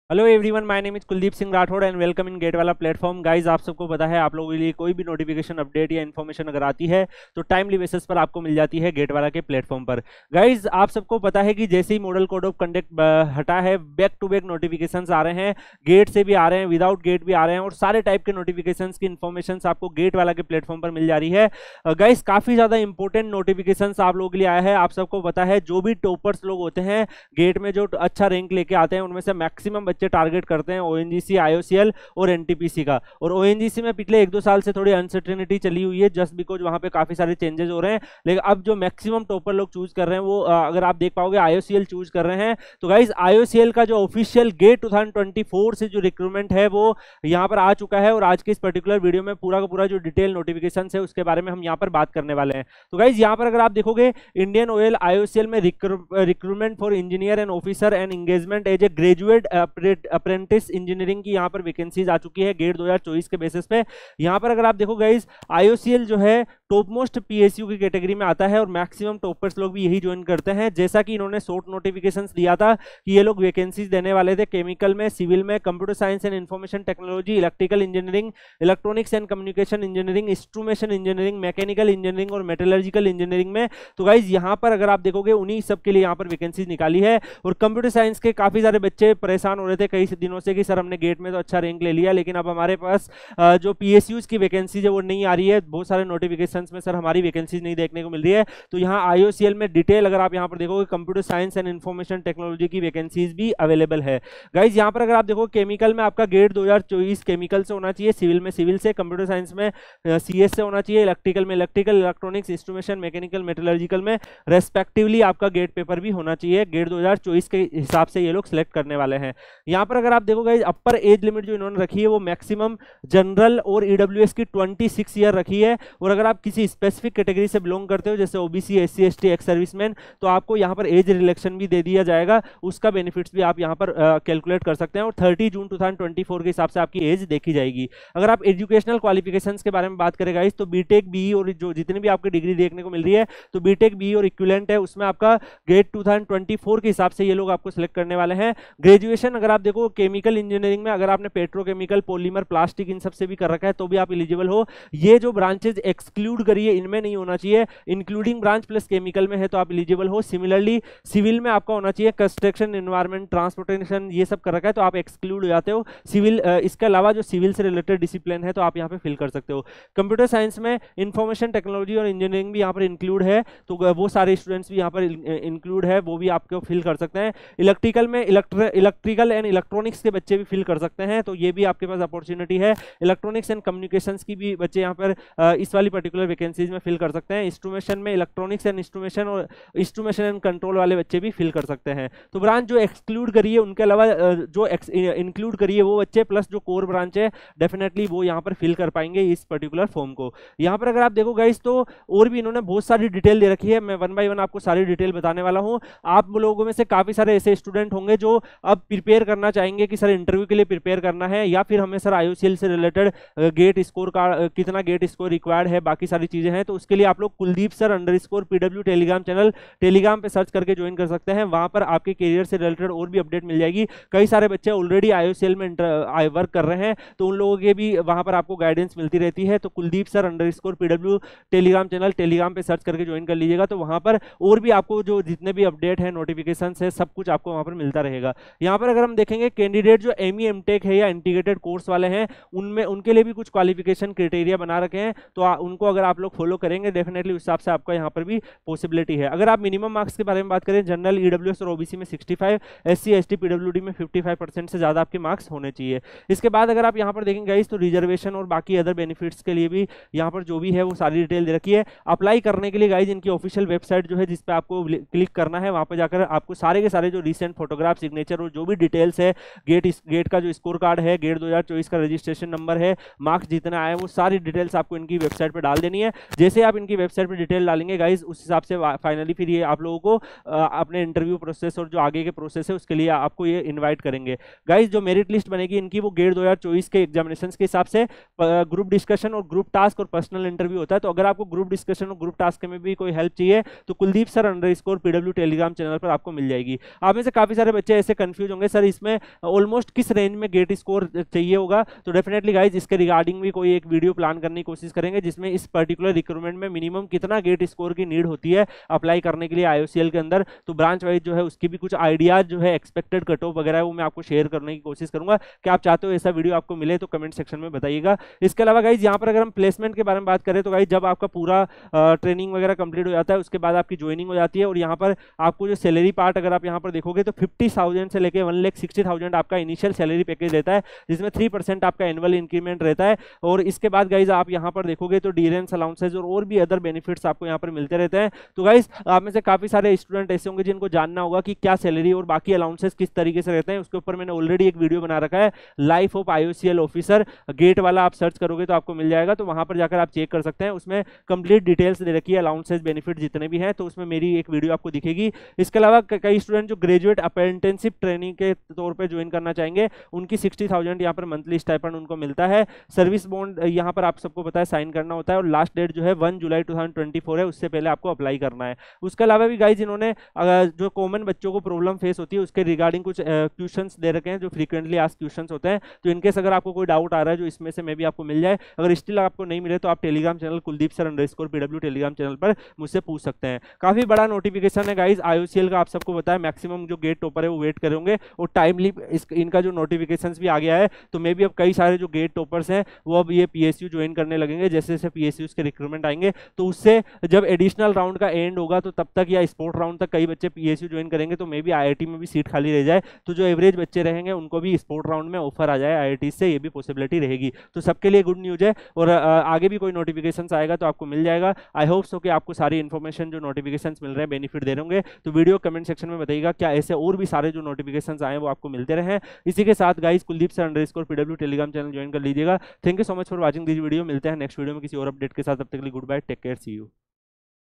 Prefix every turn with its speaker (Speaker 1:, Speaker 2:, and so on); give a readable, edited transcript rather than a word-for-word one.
Speaker 1: Hello everyone, my name is Kuldeep Singh Rathore and welcome in GATE Wala platform. Guys, आप सबको पता है, आप लोगों के लिए कोई भी नोटिफिकेशन अपडेट या इन्फॉर्मेशन अगर आती है तो टाइमली बेसिस पर आपको मिल जाती है गेट वाला के प्लेटफॉर्म पर। गाइज, आप सबको पता है कि जैसे ही मॉडल कोड ऑफ कंडक्ट हटा है, बैक टू बैक नोटिफिकेशंस आ रहे हैं, गेट से भी आ रहे हैं, विदाउट गेट भी आ रहे हैं, और सारे टाइप के नोटिफिकेशंस की इन्फॉर्मेशन आपको गेट वाला के प्लेटफॉर्म पर मिल जा रही है। गाइज, काफी ज्यादा इंपॉर्टेंट नोटिफिकेशंस आप लोगों के लिए आया है। आप सबको पता है, जो भी टॉपर्स लोग होते हैं गेट में, जो अच्छा रैंक लेके आते हैं, उनमें से मैक्सिमम बच्चे टारगेट करते हैं ओएनजीसी, आईओसीएल और एनटीपीसी का। और ओएनजीसी में पिछले 1-2 साल से थोड़ी अनसर्टेनिटी चली हुई है, जस्ट बिकॉज वहां पे काफी सारे चेंजेस हो रहे हैं। लेकिन अब जो मैक्सिमम टॉपर लोग चूज कर रहे हैं वो अगर आप देख पाओगे आईओसीएल चूज कर रहे हैं। तो गाइज, आईओसीएल का जो ऑफिशियल गेट 2024 से जो रिक्रूटमेंट है वो यहाँ पर आ चुका है, और आज के इस पर्टिकुलर वीडियो में पूरा का पूरा जो डिटेल नोटिफिकेशन है उसके बारे में हम यहाँ पर बात करने वाले हैं। तो गाइज, यहाँ पर अगर आप देखोगे, इंडियन ऑयल आईओसीएल में recruitment for engineer and officer and engagement as a graduate apprentice engineering की यहाँ पर वैकेंसीज आ चुकी है गेट 2024 के बेसिस पे। यहाँ पर अगर आप देखो गाइज, आईओसीएल जो है टॉप मोस्ट पीएसयू की कैटेगरी में आता है, और मैक्सिमम टॉपर्स लोग भी यही ज्वाइन करते हैं। जैसा कि इन्होंने शॉर्ट नोटिफिकेशंस दिया था कि ये लोग वैकेंसीज देने वाले थे केमिकल में, सिविल में, computer science and information technology, electrical engineering, electronics and communication engineering, instrumentation engineering, mechanical engineering और मेटलर्जिकल इंजीनियरिंग में। तो गाइज, यहाँ पर अगर आप देखोगे, उन्हीं सब के लिए यहाँ पर वैकेंसीज निकाली है। और कंप्यूटर साइंस के काफी सारे बच्चे परेशान हो रहे थे कई दिनों से कि सर हमने गेट में तो अच्छा रैंक ले लिया, लेकिन अब हमारे पास जो पीएसयूज की वैकेंसीज है वो नहीं आ रही है, बहुत सारे नोटिफिकेशंस में सर हमारी वैकेंसीज नहीं देखने को मिल रही है। तो यहाँ आईओसीएल में डिटेल अगर आप यहाँ पर देखोगे, computer science and information technology की वैकेंसीज भी अवेलेबल है। गाइज, यहाँ पर अगर आप देखो, केमिकल में आपका गेट 2024 केमिकल से होना चाहिए, सिविल में सिविल से, कंप्यूटर साइंस में सीएस से होना चाहिए, इलेक्ट्रिकल में electrical, electronics, instrumentation, mechanical, metallurgical में रेस्पेक्टिवली आपका गेट पेपर भी होना चाहिए। गेट 2024 के हिसाब से ये लोग सिलेक्ट करने वाले हैं। यहाँ पर अगर आप देखो गाइज, अपर एज लिमिट जो इन्होंने रखी है वो मैक्सिमम जनरल और ईडब्ल्यूएस की 26 ईयर रखी है। और अगर आप किसी स्पेसिफिक कैटेगरी से बिलोंग करते हो, जैसे OBC, SC, ST, ex serviceman, तो आपको यहाँ पर एज रिलैक्सेशन भी दे दिया जाएगा, उसका बेनिफिट्स भी आप यहाँ पर कैलकुलेट कर सकते हैं। और 30 जून 2024 के हिसाब से आपकी एज देखी जाएगी। अगर आप एजुकेशनल क्वालिफिकेशंस के बारे में बात करें गाइस, तो बीटेक, बीई और जो जितनी भी आपकी डिग्री देखने को मिल रही है, तो बीटेक, बीई और इक्विवेलेंट है, उसमें आपका गेट 2024 के हिसाब से ये लोग आपको सिलेक्ट करने वाले हैं। ग्रेजुएशन अगर आप देखो, केमिकल इंजीनियरिंग में अगर आपने पेट्रोकेमिकल, पॉलीमर, प्लास्टिक इन सब से भी कर रखा है तो भी आप एलिजिबल हो। ये जो ब्रांचेज एक्सक्लूड करी है इनमें नहीं होना चाहिए, इंक्लूडिंग ब्रांच प्लस केमिकल में है तो आप एलिजिबल हो। सिमिलरली सिविल में आपका होना चाहिए, कंस्ट्रक्शन, एनवायरमेंट, ट्रांसपोर्टेशन, ये सब कर रखा है तो आप एक्सक्लूड हो जाते हो। सिविल, इसके अलावा जो सिविल से रिलेटेड डिसिप्लिन है तो आप यहाँ पे फिल कर सकते हो। कंप्यूटर साइंस में इंफॉर्मेशन टेक्नोलॉजी और इंजीनियरिंग भी यहाँ पर इंक्लूड है, तो वो सारे स्टूडेंट्स भी यहाँ पर इंक्लूड है, वो भी आपको फिल कर सकते हैं। इलेक्ट्रिकल में इलेक्ट्रिकल एंड इलेक्ट्रॉनिक्स के बच्चे भी फिल कर सकते हैं, तो ये भी आपके पास अपॉर्चुनिटी है। इलेक्ट्रॉनिक्स एंड कम्युनिकेशंस की भी बच्चे यहाँ पर इस वाली पर्टिकुलर वैकेंसीज में फिल कर सकते हैं। इंस्ट्रूमेशन में इलेक्ट्रॉनिक्स एंड इंस्ट्रूमेशन और इंस्ट्रूमेशन एंड कंट्रोल वाले बच्चे भी फिल कर सकते हैं। तो ब्रांच जो एक्सक्लूड करी है उनके अलावा जो इंक्लूड करी है वो बच्चे, प्लस जो कोर ब्रांच है डेफिनेटली वो यहाँ पर फिल कर पाएंगे इस पर्टिकुलर फॉर्म को। यहाँ पर अगर आप देखो गाइस, तो और भी इन्होंने बहुत सारी डिटेल दे रखी है, मैं 1 बाय 1 आपको सारी डिटेल बताने वाला हूँ। आप लोगों में से काफी सारे ऐसे स्टूडेंट होंगे जो अब प्रिपेयर करना चाहेंगे कि सर इंटरव्यू के लिए प्रिपेयर करना है, या फिर हमें सर आईओसीएल से रिलेटेड गेट स्कोर का कितना गेट स्कोर रिक्वायर्ड है, बाकी सारी चीजें हैं। तो उसके लिए आप लोग Kuldeep sir _PW Telegram channel Telegram पे सर्च करके ज्वाइन कर सकते हैं। वहां पर आपके करियर से रिलेटेड और भी अपडेट मिल जाएगी। कई सारे बच्चे ऑलरेडी आईओसीएल में वर्क कर रहे हैं, तो उन लोगों के भी वहां पर आपको गाइडेंस मिलती रहती है। तो Kuldeep sir _PW Telegram channel Telegram पे सर्च करके ज्वाइन कर लीजिएगा, तो वहां पर और भी आपको जो जितने भी अपडेट है, नोटिफिकेशन है, सब कुछ आपको वहां पर मिलता रहेगा। यहाँ पर अगर हम देखेंगे, कैंडिडेट जो एमई एमटेक है या इंटीग्रेटेड कोर्स वाले हैं, उनमें उनके लिए भी कुछ क्वालिफिकेशन क्राइटेरिया बना रखे हैं, तो उनको अगर आप लोग फॉलो करेंगे डेफिनेटली उस हिसाब से आपका यहाँ पर भी पॉसिबिलिटी है। अगर आप मिनिमम मार्क्स के बारे में बात करें, जनरल, ईडब्ल्यूएस और ओबीसी में 65, एससी एसटी पीडब्ल्यूडी में 55% से ज्यादा आपके मार्क्स होने चाहिए। इसके बाद अगर आप यहाँ पर देखेंगे गाइस, तो रिजर्वेशन और बाकी अदर बेनिफिट्स के लिए भी यहाँ पर जो भी है वो सारी डिटेल दे रखी है। अप्लाई करने के लिए गाइस इनकी ऑफिशियल वेबसाइट जो है, जिस पे आपको क्लिक करना है, वहां पर जाकर आपको सारे के सारे जो रिसेंट फोटोग्राफ, सिग्नेचर और जो भी डिटेल्स है, गेट का जो स्कोर कार्ड है, गेट 2024 का रजिस्ट्रेशन नंबर है, मार्क्स जितने आए, वो सारी डिटेल्स आपको इनकी वेबसाइट पर डाल देनी है। जैसे आप इनकी वेबसाइट पर डिटेल डालेंगे गाइज, उस हिसाब से फाइनली फिर ये आप लोगों को अपने इंटरव्यू प्रोसेस और जो आगे के प्रोसेस है उसके लिए आपको ये इन्वाइट करेंगे। गाइज, जो मेरिट लिस्ट बनेगी इनकी, वो गेट 2024 के एग्जामिनेशन के हिसाब से ग्रुप डिस्कशन और ग्रुप टास्क और पर्सनल इंटरव्यू होता है। तो अगर आपको ग्रुप डिस्कशन और ग्रुप टास्क में भी कोई हेल्प चाहिए तो Kuldeep sir _PW Telegram channel पर आपको मिल जाएगी। आप में से काफी सारे बच्चे ऐसे कंफ्यूज होंगे, सर इसमें ऑलमोस्ट किस रेंज में गेट स्कोर चाहिए होगा। तो डेफिनेटली गाइज इसके रिगार्डिंग भी कोई एक वीडियो प्लान करने की कोशिश करेंगे जिसमें इस पर्टिकुलर रिक्रूटमेंट में मिनिमम कितना गेट स्कोर की नीड होती है अप्लाई करने के लिए IOCL के अंदर। तो ब्रांच वाइज जो है उसकी भी कुछ आइडियाज जो है एक्सपेक्टेड कट ऑफ वगैरह है वो मैं आपको शेयर करने की कोशिश करूंगा। क्या आप चाहते हो ऐसा वीडियो आपको मिले तो कमेंट सेक्शन में बताइएगा। इसके अलावा गाइज यहाँ पर अगर हम प्लेसमेंट के बारे में बात करें तो गाइज जब आपका पूरा ट्रेनिंग वगैरह कंप्लीट हो जाता है उसके बाद आपकी ज्वाइनिंग हो जाती है और यहाँ पर आपको जो सैलरी पार्ट अगर आप यहाँ पर देखोगे तो 50,000 से लेकर 1,60,000 आपका इनिशियल सैलरी पैकेज रहता है जिसमें 3% आपका एनुअल इंक्रीमेंट रहता है। और इसके बाद गाइज आप यहाँ पर देखोगे तो डिरेंस अलाउंसेज और भी अदर बेनिफिट्स आपको यहाँ पर मिलते रहते हैं। तो गाइज आप में से काफी सारे स्टूडेंट ऐसे होंगे जिनको जानना होगा कि क्या सैलरी और बाकी अलाउंसेस किस तरीके से रहते हैं। उसके ऊपर मैंने ऑलरेडी एक वीडियो बना रखा है, life of IOCL officer, GATE Wala आप सर्च करोगे तो आपको मिल जाएगा। तो वहां पर जाकर आप चेक कर सकते हैं, उसमें कंप्लीट डिटेल्स दे रखी है, अलाउंसेस बेनिफिट जितने भी हैं, तो उसमें मेरी एक वीडियो आपको दिखेगी। इसके अलावा कई स्टूडेंट जो ग्रेजुएट अप्रेंटिसशिप ट्रेनिंग के तौर पर ज्वाइन करना चाहेंगे उनकी 60,000 यहाँ पर मंथली स्टाइपेंड उनको मिलता है। सर्विस बॉन्ड यहाँ पर आप सबको पता है साइन करना होता है और लास्ट डेट जो है 1 जुलाई 2024 है, उससे पहले आपको अप्लाई करना है। उसके अलावा भी गाइज इन्होंने जो कॉमन बच्चों को प्रॉब्लम फेस होती है उसके रिगार्डिंग कुछ क्वेश्चंस दे रखे हैं जो फ्रीक्वेंटली आस्क्ड क्वेश्चंस होते हैं। तो इनकेस अगर आपको कोई डाउट आ रहा है जो इसमें से मे भी आपको मिल जाए, अगर स्टिल आपको नहीं मिले तो आप Telegram channel Kuldeep sir _PW Telegram channel पर मुझसे पूछ सकते हैं। काफी बड़ा नोटिफिकेशन है गाइज IOCL का, आप सबको बताया मैक्सिमम जो गेट टॉपर है वो वेट करेंगे और टाइमली इनका जो नोटिफिकेशन भी आ गया है। तो मे भी अब कई सारे जो गेट टॉपर्स हैं वो अब ये PSU ज्वाइन करने लगेंगे। जैसे जैसे PSU के रिक्रूटमेंट आएंगे तो उससे जब एडिशनल राउंड का एंड होगा तो तब तक या स्पोर्ट राउंड तक कई बच्चे PSU ज्वाइन करेंगे तो मे भी IIT में भी सीट खाली रह जाए। तो जो एवरेज बच्चे रहेंगे उनको भी स्पोर्ट राउंड में ऑफर आ जाए IIT से, ये भी पॉसिबिलिटी रहेगी। तो सबके लिए गुड न्यूज है और आगे भी कोई नोटिफिकेशन आएगा तो आपको मिल जाएगा। आई होप सो कि आपको सारी इन्फॉर्मेशन जो नोटिफिकेशन मिल रहे हैं बेनिफिट दे होंगे। तो वीडियो कमेंट सेक्शन में बताइएगा क्या ऐसे और भी सारे जो नोटिफिकेशन आए वो आपको मिलते रहे। इसी के साथ guys Kuldeep sir _PW Telegram channel join कर लीजिएगा। Thank you so much for watching this video. मिलते हैं नेक्स्ट वीडियो में किसी और अपडेट के साथ, तब तक के लिए goodbye, take care, see you.